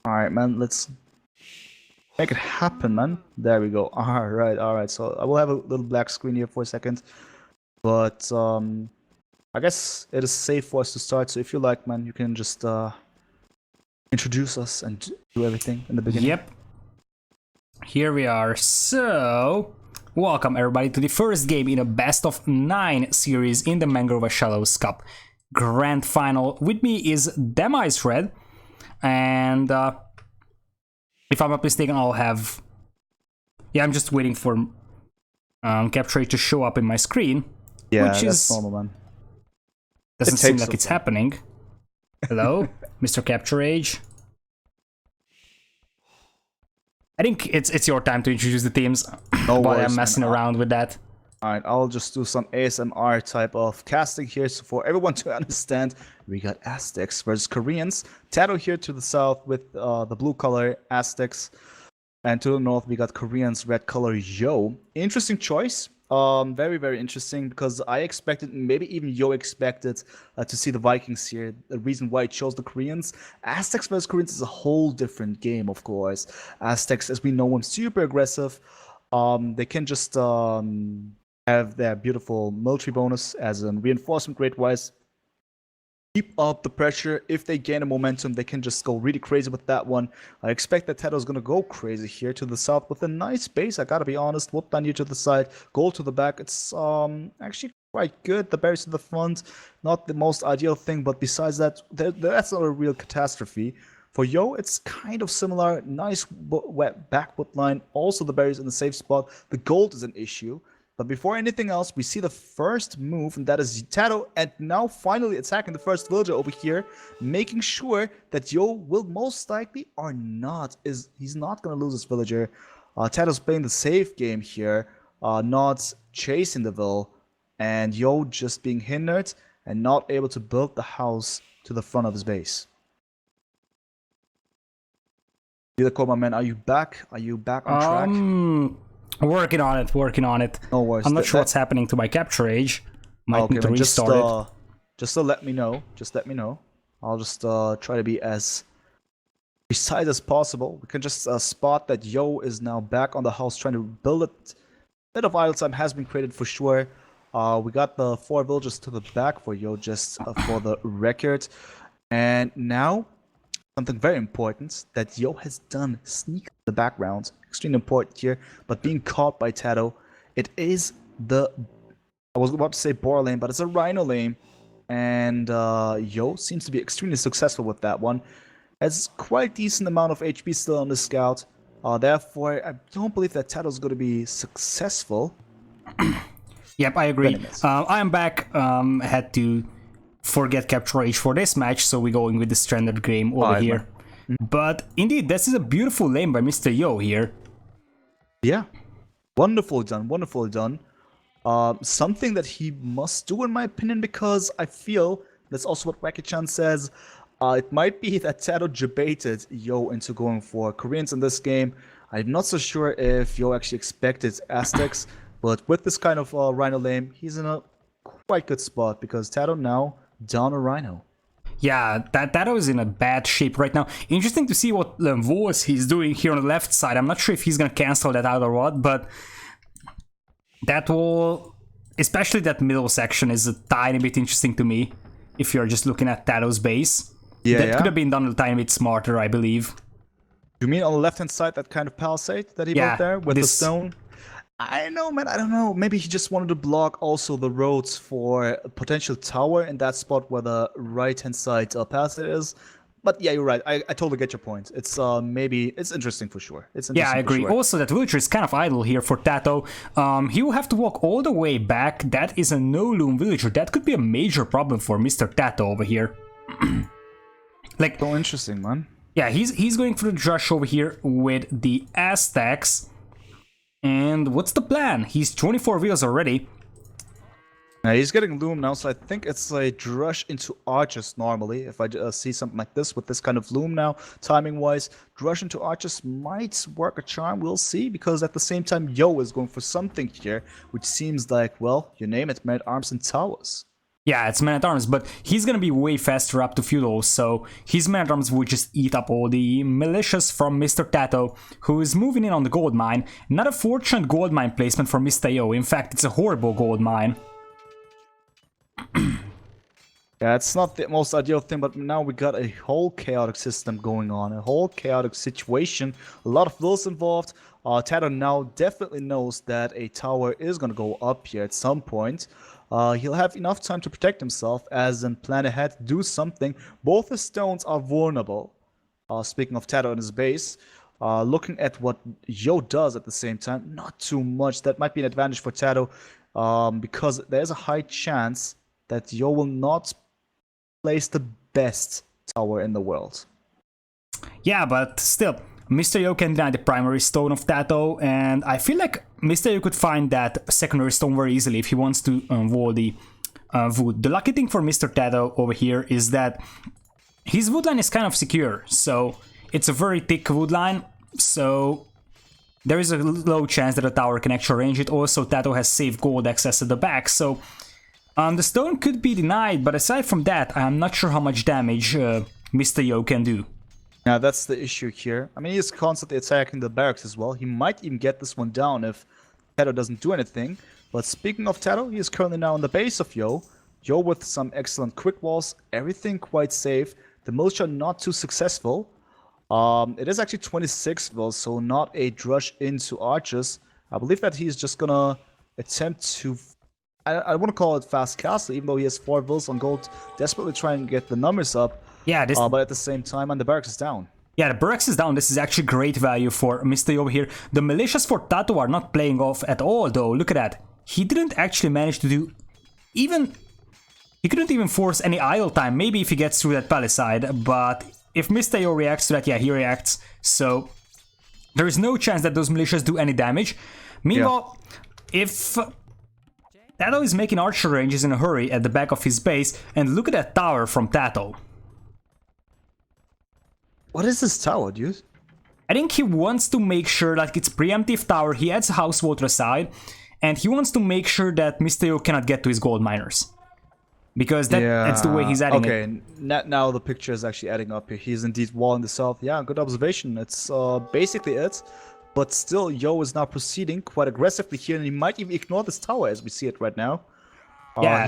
Alright, man, let's make it happen, man. There we go. Alright. So I will have a little black screen here for a second. But I guess it is safe for us to start. So if you like, man, you can just introduce us and do everything in the beginning. Yep. Here we are. So, welcome everybody to the first game in a best of 9 series in the Mangrove Shallows Cup Grand Final. With me is Demise Red, and if I'm not mistaken, I'll have... Yeah, I'm just waiting for Capture to show up in my screen. Yeah, which that's is normal, man. Doesn't seem like it's happening. Hello, Mr. Capture Age. I think it's your time to introduce the teams. No while worries, I'm messing man. around with that. Alright, I'll just do some ASMR type of casting here, so for everyone to understand, we got Aztecs versus Koreans. TaToH here to the south with the blue color Aztecs, and to the north we got Koreans, red color Yo. Interesting choice. Very interesting, because I expected, maybe even Yo expected, to see the Vikings here. The reason why I chose the Koreans. Aztecs versus Koreans is a whole different game, of course. Aztecs, as we know them, super aggressive. They can just have their beautiful military bonus as a reinforcement rate wise. Keep up the pressure. If they gain a momentum, they can just go really crazy with that one. I expect that TaToH is going to go crazy here to the south with a nice base. I gotta be honest. Woodland here to the side, gold to the back. It's actually quite good. The berries to the front, not the most ideal thing, but besides that, that's not a real catastrophe. For Yo, it's kind of similar. Nice wet backwood line. Also, the berries in the safe spot. The gold is an issue. But before anything else, we see the first move, and that is TaToH, and now finally attacking the first villager over here, making sure that Yo will most likely or not, he's not going to lose his villager. TaToH's playing the safe game here, not chasing the vill, and Yo just being hindered and not able to build the house to the front of his base. LidaKor, my man, are you back? Are you back on track? Working on it. No worries. I'm not sure what's happening to my Capture Age. Might need to restart it. Just to let me know. I'll just try to be as precise as possible. We can just spot that Yo is now back on the house trying to build it. Bit of idle time has been created for sure. We got the 4 villagers to the back for Yo, just for the record. And now, something very important that Yo has done sneak in the background. Extremely important here, but being caught by TaToH. It is the, I was about to say boar lane, but it's a rhino lane, and Yo seems to be extremely successful with that one. Has quite decent amount of HP still on the scout. Therefore, I don't believe that TaToH is going to be successful. Yep, I agree. I am back. Had to forget Capture Age for this match, so we're going with the standard game over here. But indeed, this is a beautiful lane by Mr. Yo here. Yeah, wonderful done. Something that he must do, in my opinion, because I feel that's also what Wacky-chan says. It might be that TaToH debated Yo into going for Koreans in this game. I'm not so sure if Yo actually expected Aztecs, but with this kind of rhino lane, he's in a quite good spot, because TaToH now down a rhino. Yeah, TaToH is in a bad shape right now. Interesting to see what Voice he's doing here on the left side. I'm not sure if he's gonna cancel that out or what, but that will, especially that middle section, is a tiny bit interesting to me. If you're just looking at TaToH's base, that could have been done a tiny bit smarter, I believe. You mean on the left hand side, that kind of palisade that he built there with the stone? I don't know, man. I don't know. Maybe he just wanted to block also the roads for a potential tower in that spot where the right-hand side palisade is. But yeah, you're right. I totally get your point. It's maybe it's interesting for sure. It's interesting. Yeah, I agree. Also, that villager is kind of idle here for TaToH. He will have to walk all the way back. That is a no-loom villager. That could be a major problem for Mr. TaToH over here. Like, so interesting, man. Yeah, he's going for the rush over here with the Aztecs. And what's the plan? He's 24 wheels already. Yeah, he's getting loom now, so I think it's a drush into archers normally. If I see something like this with this kind of loom now, timing-wise, drush into archers might work a charm. We'll see, because at the same time, Yo is going for something here, which seems like, well, you name it, men-at-arms and towers. Yeah, it's man-at-arms, but he's gonna be way faster up to Feudal, so his man-at-arms would just eat up all the militias from Mr. TaToH, who is moving in on the gold mine. Not a fortunate gold mine placement for Mr. Yo. In fact, it's a horrible gold mine. Yeah, it's not the most ideal thing, but now we got a whole chaotic system going on, a whole chaotic situation, a lot of wills involved. TaToH now definitely knows that a tower is going to go up here at some point. He'll have enough time to protect himself, as in plan ahead, do something. Both the stones are vulnerable. Speaking of TaToH and his base, looking at what Yo does at the same time, not too much. That might be an advantage for TaToH, because there's a high chance that Yo will not place the best tower in the world. Yeah, but still, Mr. Yo can deny the primary stone of TaToH, and I feel like Mr. Yo could find that secondary stone very easily if he wants to wall the wood. The lucky thing for Mr. TaToH over here is that his wood line is kind of secure, so it's a very thick wood line, so there is a low chance that a tower can actually range it. Also, TaToH has safe gold access at the back, so the stone could be denied, but aside from that, I'm not sure how much damage Mr. Yo can do. Now that's the issue here. I mean, he's constantly attacking the barracks as well. He might even get this one down if TaToH doesn't do anything. But speaking of TaToH, he is currently now on the base of Yo. Yo with some excellent quick walls, everything quite safe. The militia not too successful. It is actually 26 wills, so not a drush into archers. I believe that he's just gonna attempt to... I want to call it fast castle, even though he has 4 wills on gold, desperately trying to get the numbers up. Yeah, but at the same time, and the barracks is down. Yeah, the barracks is down. This is actually great value for Mr. Yo over here. The militias for TaToH are not playing off at all, though. Look at that. He didn't actually manage to do even... He couldn't even force any idle time. Maybe if he gets through that palisade, but if Mr. Yo reacts to that, yeah, he reacts. So there is no chance that those militias do any damage. Meanwhile, if... TaToH is making archer ranges in a hurry at the back of his base, and look at that tower from TaToH. What is this tower, dude? I think he wants to make sure like it's preemptive tower, he adds a house wall to the side, and he wants to make sure that Mr. Yo cannot get to his gold miners. Because that's the way he's adding it. Okay, now the picture is actually adding up here. He's indeed walling the south. Yeah, good observation. It's basically it. But still, Yo is now proceeding quite aggressively here, and he might even ignore this tower as we see it right now.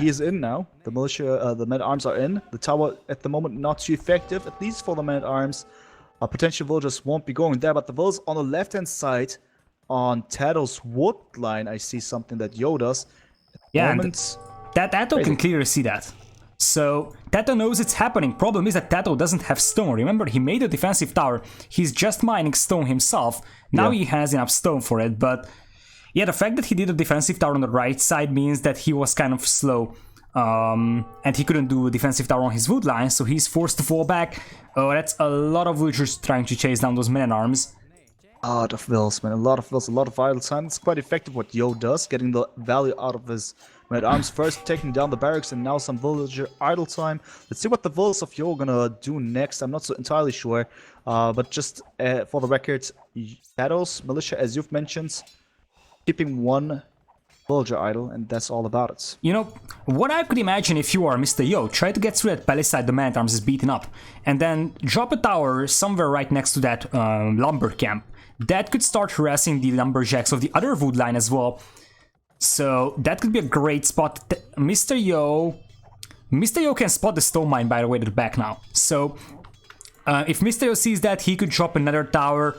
He is in now. The militia, the men-at-arms are in. The tower at the moment not too effective, at least for the men-at-arms. Potential villagers won't be going there, but the villagers on the left-hand side, on TaToH's wood line, I see something that Yo does. Yeah, TaToH can clearly see that. So TaToH knows it's happening. Problem is that TaToH doesn't have stone. Remember, he made a defensive tower. He's just mining stone himself. Now he has enough stone for it, but yeah, the fact that he did a defensive tower on the right side means that he was kind of slow. And he couldn't do a defensive tower on his wood line, so he's forced to fall back. Oh, that's a lot of villagers trying to chase down those men-at-arms. A lot of wills, man. A lot of wills, a lot of idle time. It's quite effective what Yo does, getting the value out of his men-at-arms. First taking down the barracks and now some villager idle time. Let's see what the villas of Yo are gonna do next. I'm not so entirely sure. But just for the record, TaToH's militia, as you've mentioned, keeping 1 villager idle, and that's all about it. You know, what I could imagine if you are Mr. Yo, try to get through that palisade the man-at-arms is beaten up, and then drop a tower somewhere right next to that lumber camp. That could start harassing the lumberjacks of the other wood line as well. So that could be a great spot. Mr. Yo can spot the stone mine, by the way, at the back now. So if Mr. Yo sees that, he could drop another tower,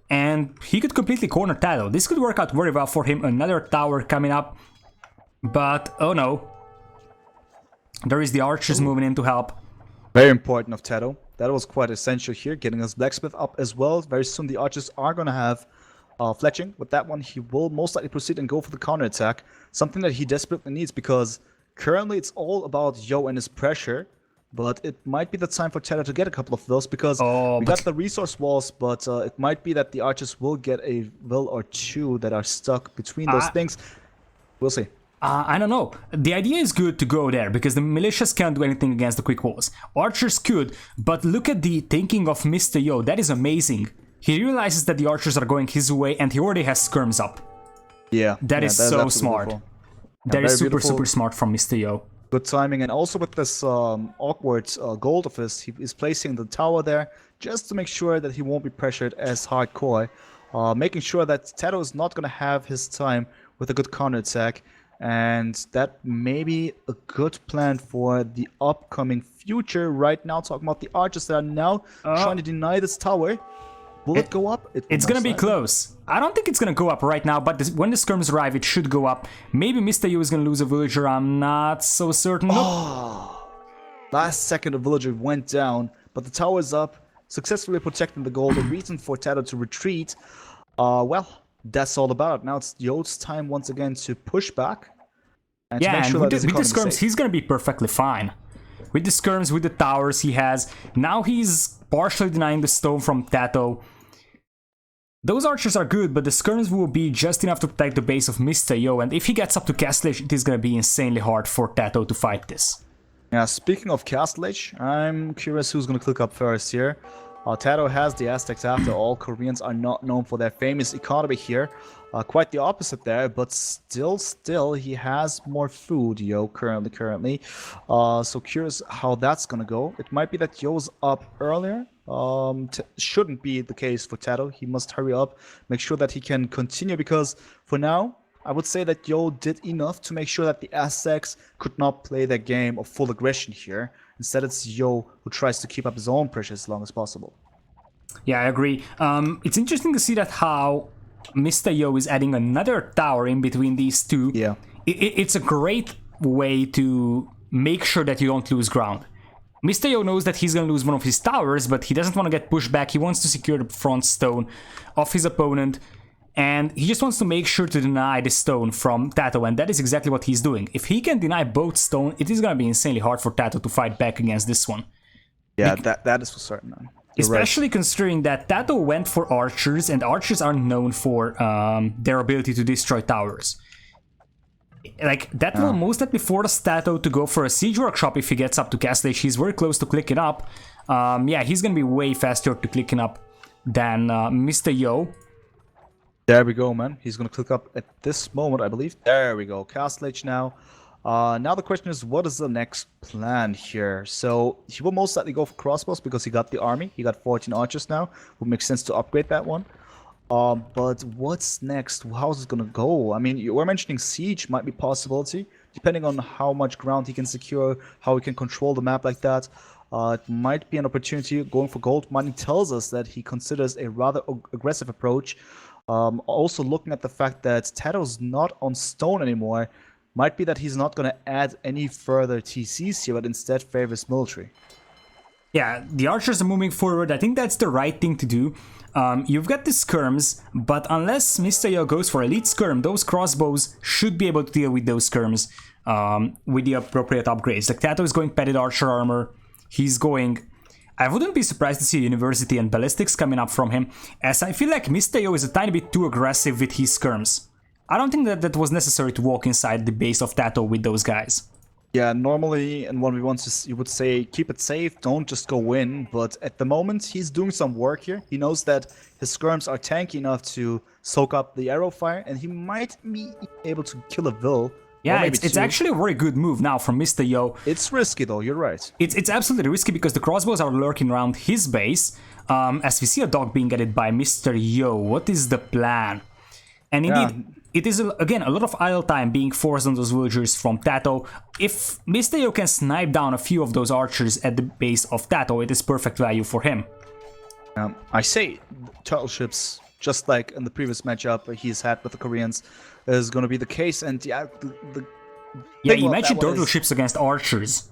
and he could completely corner TaToH. This could work out very well for him. Another tower coming up. But, oh no. There is the archers moving in to help. Very important of TaToH. That was quite essential here, getting his blacksmith up as well. Very soon the archers are going to have fletching. With that one, he will most likely proceed and go for the counterattack. Something that he desperately needs, because currently it's all about Yo and his pressure. But it might be the time for TaToH to get a couple of those, because we got the resource walls, but it might be that the archers will get a will or 2 that are stuck between those things. We'll see. I don't know. The idea is good to go there, because the militias can't do anything against the quick walls. Archers could, but look at the thinking of Mr. Yo. That is amazing. He realizes that the archers are going his way, and he already has skirms up. Yeah. That is so smart. Beautiful. That is super smart from Mr. Yo. Good timing, and also with this awkward gold of his, he is placing the tower there just to make sure that he won't be pressured as hardcore, making sure that TaToH is not going to have his time with a good counterattack, and that may be a good plan for the upcoming future. Right now, talking about the archers that are now trying to deny this tower. Will it go up? It's gonna be close. I don't think it's gonna go up right now, but when the skirms arrive, it should go up. Maybe Mr. Yu is gonna lose a villager, I'm not so certain. Oh, last second, a villager went down, but the tower is up, successfully protecting the gold. The reason for TaToH to retreat, well, that's all about it. Now it's Yo's time once again to push back. And to make sure and that with the skirms, he's gonna be perfectly fine. With the skirms, with the towers he has, now he's partially denying the stone from TaToH. Those archers are good, but the skirms will be just enough to protect the base of Mr. Yo, and if he gets up to Castle Age, it is gonna be insanely hard for TaToH to fight this. Yeah, speaking of Castle Age, I'm curious who's gonna click up first here. TaToH has the Aztecs after all. Koreans are not known for their famous economy here. Quite the opposite there, but still, he has more food, Yo, currently. So curious how that's gonna go. It might be that Yo's up earlier. Shouldn't be the case for TaToH. He must hurry up, make sure that he can continue, because for now, I would say that Yo did enough to make sure that the Aztecs could not play their game of full aggression here. Instead, it's Yo who tries to keep up his own pressure as long as possible. Yeah, I agree. It's interesting to see that how Mr. Yo is adding another tower in between these two. Yeah. It's a great way to make sure that you don't lose ground. Mr. Yo knows that he's gonna lose one of his towers, but he doesn't want to get pushed back. He wants to secure the front stone of his opponent, and he just wants to make sure to deny the stone from TaToH, and that is exactly what he's doing. If he can deny both stone, it is gonna be insanely hard for TaToH to fight back against this one. Yeah, that is for certain, man. Especially considering that TaToH went for archers, and archers are known for their ability to destroy towers. Like, that will most likely force TaToH to go for a siege workshop if he gets up to Castle Age. He's very close to clicking up. Yeah, he's gonna be way faster to clicking up than Mr. Yo. There we go, man. He's gonna click up at this moment, I believe. There we go. Castle Age now. Now the question is, what is the next plan here? So he will most likely go for crossbows because he got the army. He got 14 archers now. Would make sense to upgrade that one. But what's next? How's it gonna go? I mean, you were mentioning siege might be a possibility, depending on how much ground he can secure, how he can control the map like that. It might be an opportunity. Going for gold money tells us that he considers a rather aggressive approach. Also looking at the fact that TaToH's not on stone anymore, might be that he's not going to add any further TCs here, but instead favors military. Yeah, the archers are moving forward. I think that's the right thing to do. You've got the skirms, but unless Mr. Yo goes for elite skirm, those crossbows should be able to deal with those skirms with the appropriate upgrades. Like, TaToH is going padded archer armor. He's going... I wouldn't be surprised to see university and ballistics coming up from him, as I feel like Mr. Yo is a tiny bit too aggressive with his skirms. I don't think that was necessary to walk inside the base of TaToH with those guys. Yeah, normally in 1v1s you would say keep it safe, don't just go in, but at the moment he's doing some work here. He knows that his skirms are tanky enough to soak up the arrow fire, and he might be able to kill a Vil. Yeah, it's actually a very good move now from Mr. Yo. It's risky though, you're right. It's absolutely risky because the crossbows are lurking around his base, as we see a dog being added by Mr. Yo. What is the plan? And indeed, it is, again, a lot of idle time being forced on those villagers from TaToH. If Mr. Yo can snipe down a few of those archers at the base of TaToH, it is perfect value for him. I say turtle ships, just like in the previous matchup he's had with the Koreans, is going to be the case. And yeah, imagine turtle ships against archers.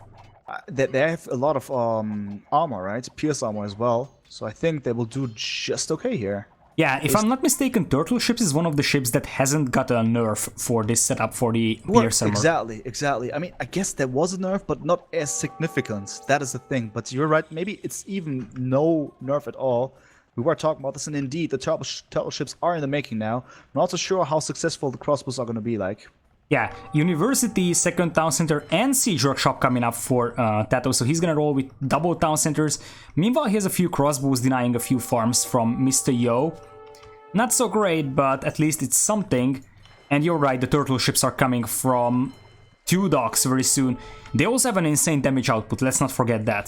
They have a lot of armor, right? Pierce armor as well. So I think they will do just okay here. Yeah, if I'm not mistaken, turtle ships is one of the ships that hasn't got a nerf for this setup for the Pierce armor. Exactly. I mean, I guess there was a nerf, but not as significant. That is the thing. But you're right, maybe it's even no nerf at all. We were talking about this, and indeed, the turtle ships are in the making now. I'm not so sure how successful the crossbows are going to be like. Yeah, University, Second Town Center, and Siege Workshop coming up for TaToH, so he's gonna roll with double Town Centers. Meanwhile, he has a few crossbows denying a few farms from Mr. Yo. Not so great, but at least it's something. And you're right, the turtle ships are coming from 2 docks very soon. They also have an insane damage output, let's not forget that.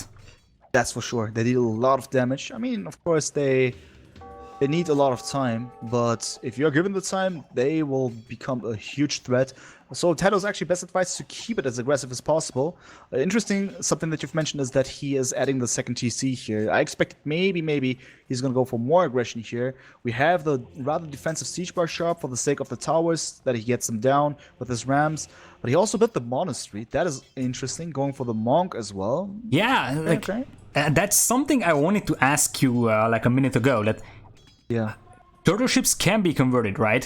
That's for sure. They deal a lot of damage. I mean, of course, they need a lot of time, but if you're given the time, they will become a huge threat. So TaToH's actually best advice to keep it as aggressive as possible. Interesting, something that you've mentioned is that he is adding the second TC here. I expect maybe he's going to go for more aggression here. We have the rather defensive siege bar sharp for the sake of the towers, that he gets them down with his rams. But he also built the monastery. That is interesting, going for the monk as well. Yeah, like, okay. That's something I wanted to ask you like a minute ago, that Yeah. turtle ships can be converted, right?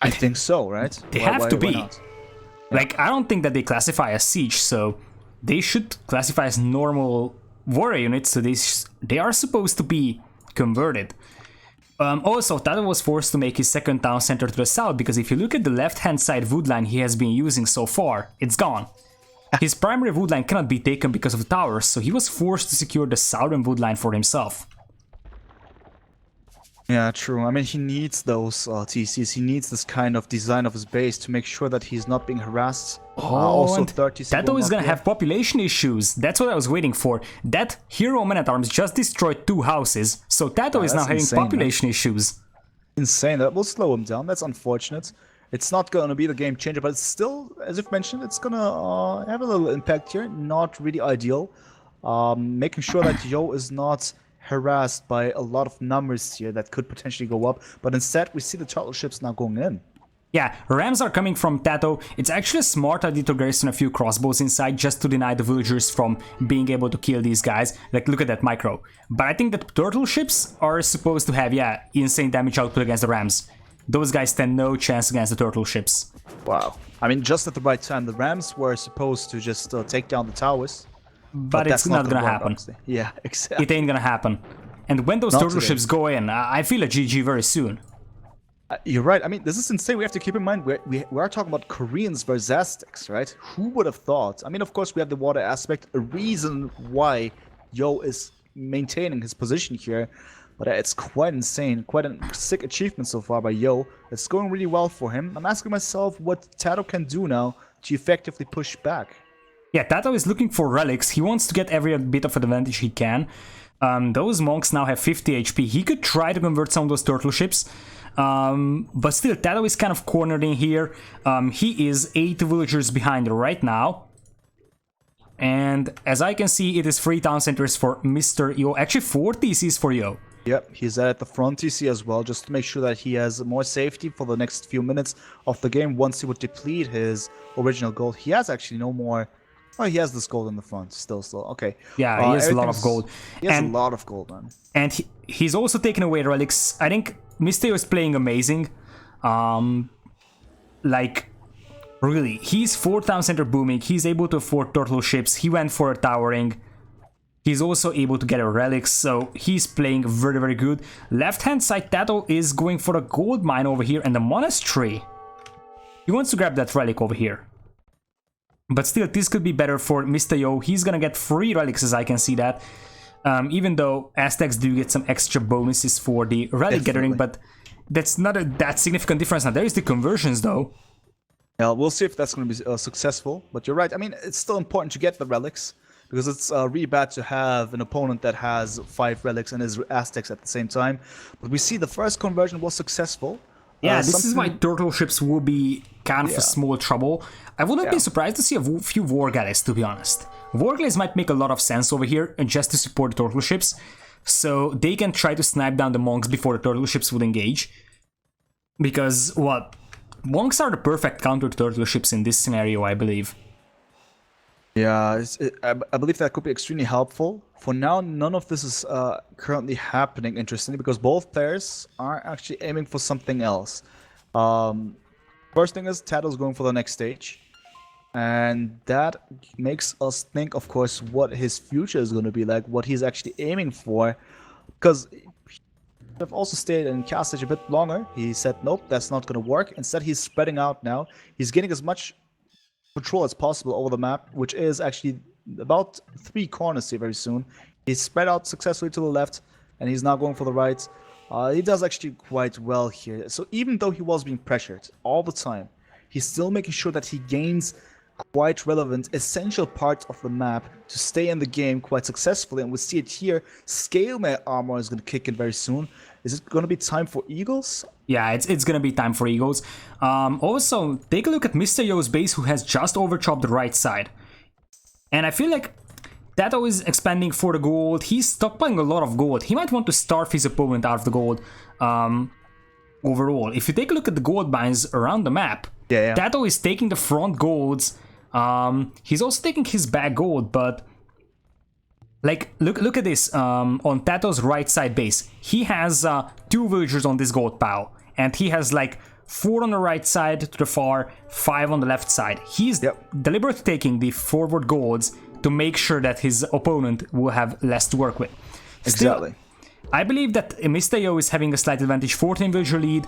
I think so, right? They have to be. Not? Like, I don't think that they classify as siege, so they should classify as normal warrior units, so they are supposed to be converted. Also, TaToH was forced to make his second town center to the south, because if you look at the left-hand side wood line he has been using so far, it's gone. His primary wood line cannot be taken because of the towers, so he was forced to secure the southern wood line for himself. Yeah, true. I mean, he needs those TCs. He needs this kind of design of his base to make sure that he's not being harassed. Also, 30 TaToH is gonna have population issues. That's what I was waiting for. That hero man-at-arms just destroyed 2 houses, so TaToH is now having population issues. Insane. That will slow him down. That's unfortunate. It's not gonna be the game changer, but it's still, as you've mentioned, it's gonna have a little impact here. Not really ideal. Making sure that Yo is not harassed by a lot of numbers here that could potentially go up, but instead we see the turtle ships now going in. Yeah, rams are coming from TaToH. It's actually a smart idea to garrison a few crossbows inside just to deny the villagers from being able to kill these guys. Like, look at that micro. But I think that turtle ships are supposed to have, yeah, insane damage output against the rams. Those guys stand no chance against the turtle ships. Wow. I mean, just at the right time, the rams were supposed to just take down the towers. But it's not gonna happen. Obviously. Yeah, exactly. It ain't gonna happen. And when those turtle ships go in, I feel a GG very soon. You're right. I mean, this is insane. We have to keep in mind we are talking about Koreans versus Aztecs, right? Who would have thought? I mean, of course, we have the water aspect, a reason why Yo is maintaining his position here. But it's quite insane, quite a sick achievement so far by Yo. It's going really well for him. I'm asking myself what TaToH can do now to effectively push back. Yeah, TaToH is looking for relics. He wants to get every bit of advantage he can. Those monks now have 50 HP. He could try to convert some of those turtle ships. But still, TaToH is kind of cornered in here. He is 8 villagers behind right now. And as I can see, it is 3 town centers for Mr. Yo. Actually, 4 TCs for Yo. Yep, he's at the front TC as well, just to make sure that he has more safety for the next few minutes of the game once he would deplete his original gold. He has actually no more... Oh, he has this gold in the front, still. Okay. Yeah, he has a lot of gold. He has a lot of gold, man. And he's also taken away relics. I think Mr. Yo is playing amazing. Like, really, he's 4 town center booming. He's able to afford turtle ships. He went for a towering. He's also able to get a relic, so he's playing very, very good. Left-hand side, TaToH is going for a gold mine over here and the monastery. He wants to grab that relic over here. But still, this could be better for Mr. Yo. He's gonna get 3 relics, as I can see that. Even though Aztecs do get some extra bonuses for the relic gathering, but that's not that significant difference. Now, there is the conversions, though. Yeah, we'll see if that's going to be successful. But you're right. I mean, it's still important to get the relics, because it's really bad to have an opponent that has 5 relics and is Aztecs at the same time. But we see the first conversion was successful. Yeah, this is why turtle ships will be kind of a small trouble. I wouldn't be surprised to see a few war galleys, to be honest. War galleys might make a lot of sense over here, just to support the turtle ships, so they can try to snipe down the monks before the turtle ships would engage. Because, what? Monks are the perfect counter to turtle ships in this scenario, I believe. Yeah, I believe that could be extremely helpful. For now, none of this is currently happening, interestingly, because both players are actually aiming for something else. First thing is, TaToH's going for the next stage. And that makes us think, of course, what his future is going to be like, what he's actually aiming for. Because I've also stayed in cast stage a bit longer. He said, nope, that's not going to work. Instead, he's spreading out now. He's getting as much control as possible over the map, which is actually about 3 corners here very soon. He's spread out successfully to the left, and he's now going for the right. He does actually quite well here. So even though he was being pressured all the time, he's still making sure that he gains quite relevant, essential parts of the map to stay in the game quite successfully. And we see it here. Scale Mail armor is going to kick in very soon. Is it going to be time for Eagles? Yeah, it's gonna be time for Eagles. Also, take a look at Mr. Yo's base, who has just overchopped the right side. And I feel like TaToH is expanding for the gold. He's stockpiling a lot of gold. He might want to starve his opponent out of the gold overall. If you take a look at the gold mines around the map, TaToH is taking the front golds. He's also taking his back gold, but like, look at this, on TaToH's right side base. He has 2 villagers on this gold pile, and he has like 4 on the right side to the far, 5 on the left side. He's deliberately taking the forward golds to make sure that his opponent will have less to work with. Exactly. I believe that Mr. Yo is having a slight advantage, 14 villager lead.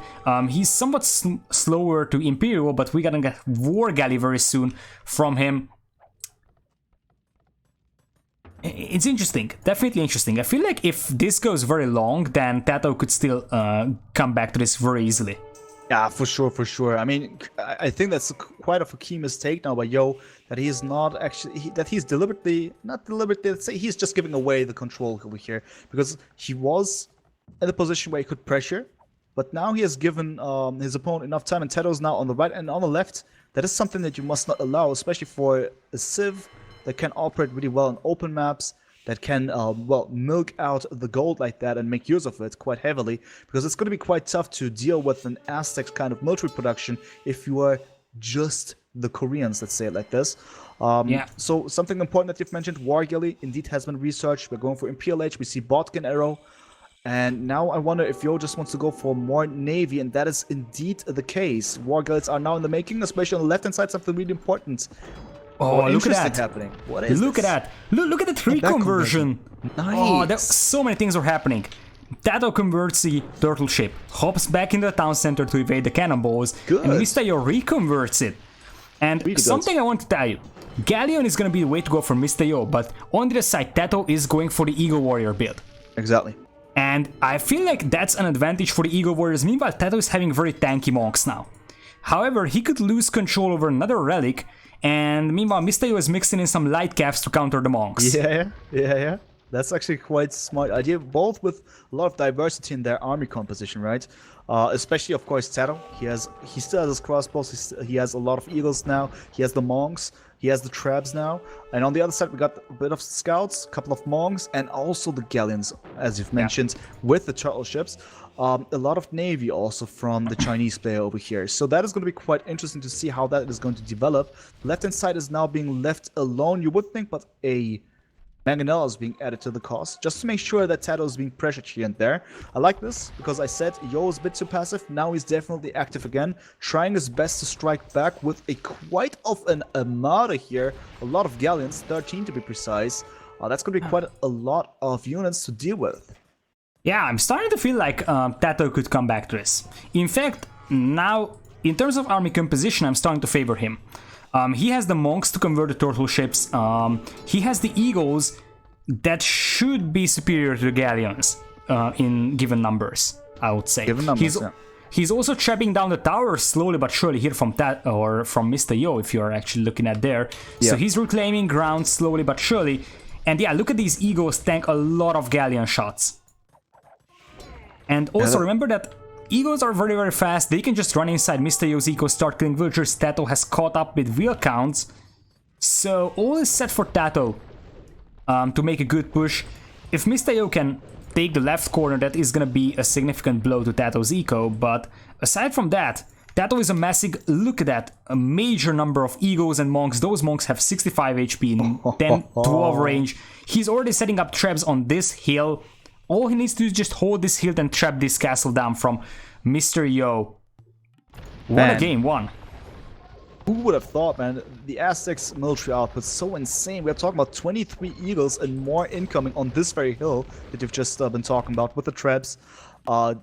He's somewhat slower to Imperial, but we're gonna get War Galley very soon from him. It's interesting, definitely interesting. I feel like if this goes very long, then TaToH could still come back to this very easily. Yeah, for sure, for sure. I mean, I think that's quite of a key mistake now by Yo, that he is not actually, that he's deliberately, not deliberately, let's say he's just giving away the control over here, because he was in a position where he could pressure, but now he has given his opponent enough time, and TaToH's now on the right and on the left. That is something that you must not allow, especially for a Civ that can operate really well on open maps, that can, well, milk out the gold like that and make use of it quite heavily, because it's going to be quite tough to deal with an Aztec kind of military production if you are just the Koreans, let's say it like this. So something important that you've mentioned, War Galley, indeed has been researched. We're going for Imperial Age, we see Botkin Arrow, and now I wonder if Yo just wants to go for more Navy, and that is indeed the case. War Galleys are now in the making, especially on the left-hand side, something really important. Oh, look at that! Happening. What is look this? at that! Look at the tree conversion! Nice! Oh, there's so many things are happening. TaToH converts the turtle ship, hops back into the town center to evade the cannonballs, Good. and Mr. Yo reconverts it. And really something I want to tell you, Galleon is gonna be the way to go for Mr. Yo, but on the other side, TaToH is going for the Eagle Warrior build. Exactly. And I feel like that's an advantage for the Eagle Warriors. Meanwhile, TaToH is having very tanky monks now. However, he could lose control over another relic, and meanwhile, Mr. Yo is mixing in some light caps to counter the monks. Yeah. That's actually quite smart idea, both with a lot of diversity in their army composition, right? Especially, of course, TaToH. He still has his crossbows. He has a lot of eagles now. He has the monks. He has the traps now. And on the other side, we got a bit of scouts, a couple of monks, and also the galleons, as you've mentioned, with the turtle ships. A lot of navy also from the Chinese player over here. So that is going to be quite interesting to see how that is going to develop. Left-hand side is now being left alone, you would think, but a Mangonel is being added to the cost, just to make sure that TaToH is being pressured here and there. I like this, because I said Yo is a bit too passive. Now he's definitely active again, trying his best to strike back with a quite of an armada here. A lot of galleons, 13 to be precise. That's going to be quite a lot of units to deal with. Yeah, I'm starting to feel like TaToH could come back to this. In fact, now, in terms of army composition, I'm starting to favor him. He has the monks to convert the turtle ships. He has the eagles that should be superior to the galleons in given numbers, I would say. Given numbers, He's also trapping down the towers slowly but surely here from from Mr. Yo, if you're actually looking at there. Yeah. So he's reclaiming ground slowly but surely. And yeah, look at these eagles tank a lot of galleon shots. And also remember that eagles are very, very fast. They can just run inside Mr. Yo's eco, start killing villagers. TaToH has caught up with wheel counts. So all is set for TaToH to make a good push. If Mr. Yo can take the left corner, that is going to be a significant blow to TaToH's eco. But aside from that, TaToH is amassing, look at that, a major number of eagles and monks. Those monks have 65 HP in 10, 12 range. He's already setting up traps on this hill. All he needs to do is just hold this hill and trap this castle down from Mr. Yo. What a game, one. Who would have thought, man? The Aztecs military output is so insane. We're talking about 23 eagles and more incoming on this very hill that you've just been talking about with the traps.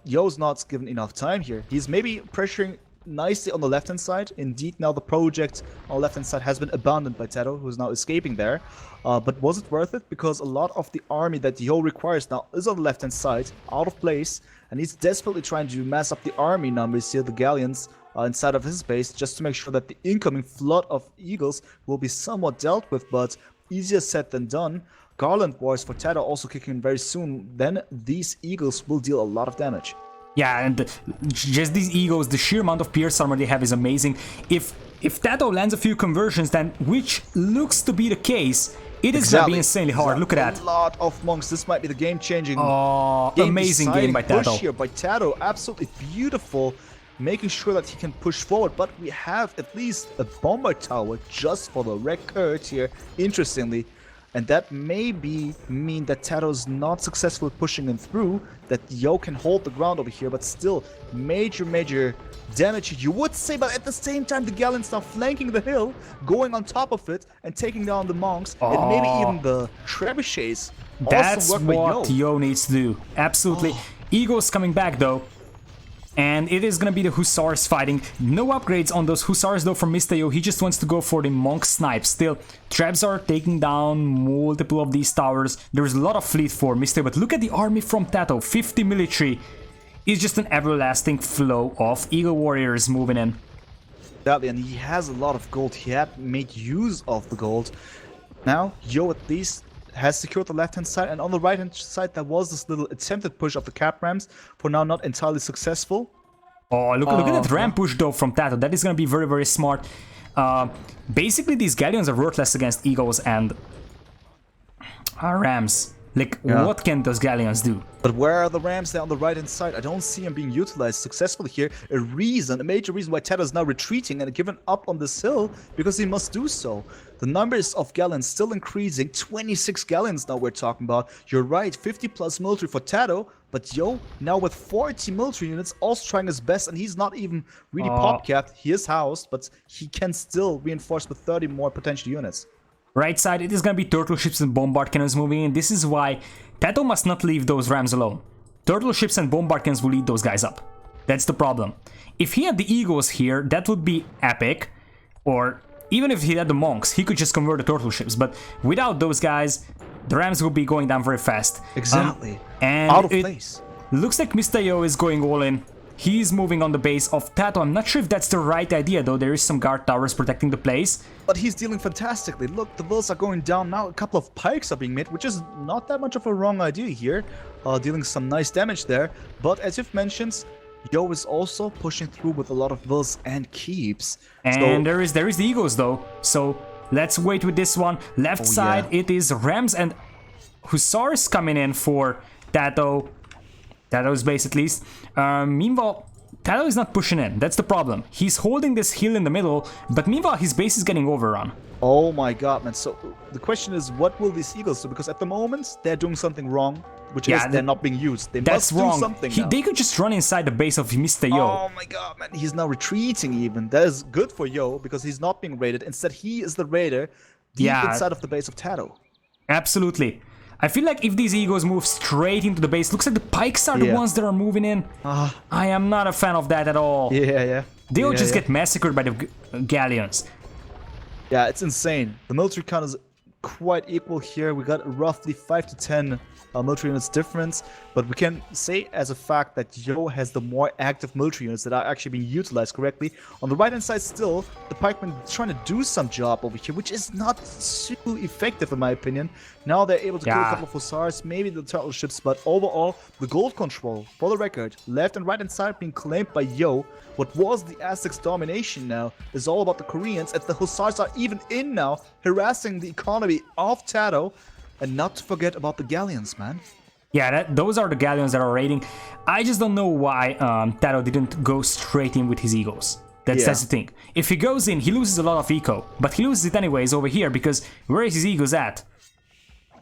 Yo's not given enough time here. He's maybe pressuring nicely on the left-hand side. Indeed, now the project on the left-hand side has been abandoned by TaToH, who's now escaping there. But was it worth it? Because a lot of the army that Yo requires now is on the left-hand side, out of place, and he's desperately trying to mass up the army numbers here, the galleons, inside of his base, just to make sure that the incoming flood of eagles will be somewhat dealt with, but easier said than done. Garland Wars for TaToH also kicking in very soon, then these eagles will deal a lot of damage. Yeah, and just these eagles, the sheer amount of pierce armor they have is amazing. If TaToH lands a few conversions, then, which looks to be the case, it is gonna be insanely hard. Look at that. A lot of monks. This might be the game-changing. Oh, amazing game by push TaToH. here by TaToH. Absolutely beautiful, making sure that he can push forward. But we have at least a bomber tower just for the record here. Interestingly. And that maybe mean that TaToH is not successful pushing him through, that Yo can hold the ground over here, but still major damage, you would say, but at the same time the Galleons now flanking the hill, going on top of it and taking down the monks, and maybe even the trebuchets. That's also work what Yo needs to do. Absolutely. Eagles coming back though. And it is gonna be the Hussars fighting. No upgrades on those Hussars though from Mr. Yo. He just wants to go for the Monk Snipe. Still, Trebs are taking down multiple of these towers. There's a lot of fleet for Mr. Yo, but look at the army from TaToH. 50 military. It's just an everlasting flow of Eagle Warriors moving in. Exactly, and he has a lot of gold. He had made use of the gold. Now, Yo at least has secured the left-hand side, and on the right-hand side there was this little attempted push of the cap rams, for now not entirely successful. Oh, look at that ram push though from TaToH. That is going to be very smart. Basically, these galleons are worthless against eagles and rams. Like, what can those galleons do? But where are the rams there on the right-hand side? I don't see them being utilized successfully here. A major reason why TaToH is now retreating and given up on this hill, because he must do so. The numbers of galleons still increasing. 26 galleons now we're talking about. You're right, 50 plus military for TaToH, but Yo, now with 40 military units, also trying his best, and he's not even really pop-capped. He is housed, but he can still reinforce with 30 more potential units. Right side, it is gonna be turtle ships and bombard cannons moving in. This is why TaToH must not leave those rams alone. Turtle ships and bombard cannons will eat those guys up. That's the problem. If he had the eagles here, that would be epic. Or even if he had the monks, he could just convert the turtle ships. But without those guys, the rams will be going down very fast. Exactly. And out of place. Looks like Mr. Yo is going all in. He's moving on the base of TaToH. I'm not sure if that's the right idea, though. There is some guard towers protecting the place. But he's dealing fantastically. Look, the vills are going down now. A couple of pikes are being made, which is not that much of a wrong idea here. Dealing some nice damage there. But as you've mentioned, Yo is also pushing through with a lot of vills and keeps. And so, there is the eagles, though. So let's wait with this one. Left side, it is rams and hussars coming in for TaToH. TaToH's base at least. Meanwhile, TaToH is not pushing in. That's the problem. He's holding this hill in the middle, but meanwhile his base is getting overrun. Oh my god, man. So the question is, what will these eagles do? Because at the moment, they're doing something wrong, which is they're not being used. They must do something now. They could just run inside the base of Mr. Yo. Oh my god, man. He's now retreating even. That is good for Yo, because he's not being raided. Instead, he is the raider deep inside of the base of TaToH. Absolutely. I feel like if these eagles move straight into the base, looks like the pikes are the ones that are moving in. I am not a fan of that at all. They'll just get massacred by the galleons. Yeah, it's insane. The military count is quite equal here. We got roughly 5 to 10 military units difference, but we can say as a fact that Yo has the more active military units that are actually being utilized correctly. On the right hand side still, the pikemen trying to do some job over here, which is not super effective in my opinion. Now they're able to kill a couple of hussars, maybe the turtle ships, but overall, the gold control, for the record, left and right hand side being claimed by Yo. What was the Aztecs' domination now is all about the Koreans, as the hussars are even in now, harassing the economy of TaToH. And not to forget about the galleons, man. Yeah, those are the galleons that are raiding. I just don't know why TaToH didn't go straight in with his eagles. That's the thing. If he goes in, he loses a lot of eco. But he loses it anyways over here, because where is his eagles at?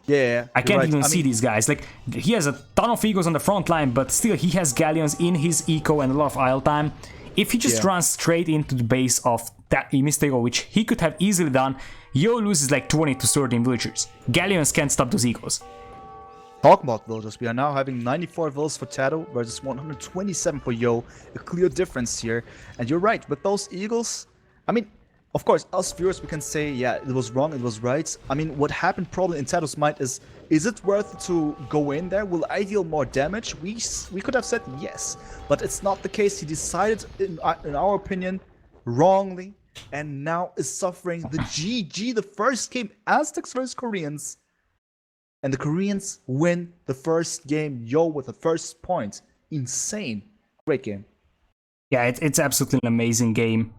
Yeah, I can't even see these guys. Like, he has a ton of eagles on the front line, but still he has galleons in his eco and a lot of idle time. If he just runs straight into the base of Mr. Yo, which he could have easily done, Yo loses like 20 to 30 villagers. Galleons can't stop those eagles. Talk about villagers. We are now having 94 vills for TaToH versus 127 for Yo. A clear difference here. And you're right, with those eagles, I mean, of course, us viewers, we can say, yeah, it was wrong, it was right. I mean, what happened probably in TaToH's mind is it worth it to go in there? Will I deal more damage? We could have said yes, but it's not the case. He decided, in our opinion, wrongly, and now is suffering the GG, the first game, Aztecs versus Koreans. And the Koreans win the first game, with the first point. Insane. Great game. Yeah, it's absolutely an amazing game.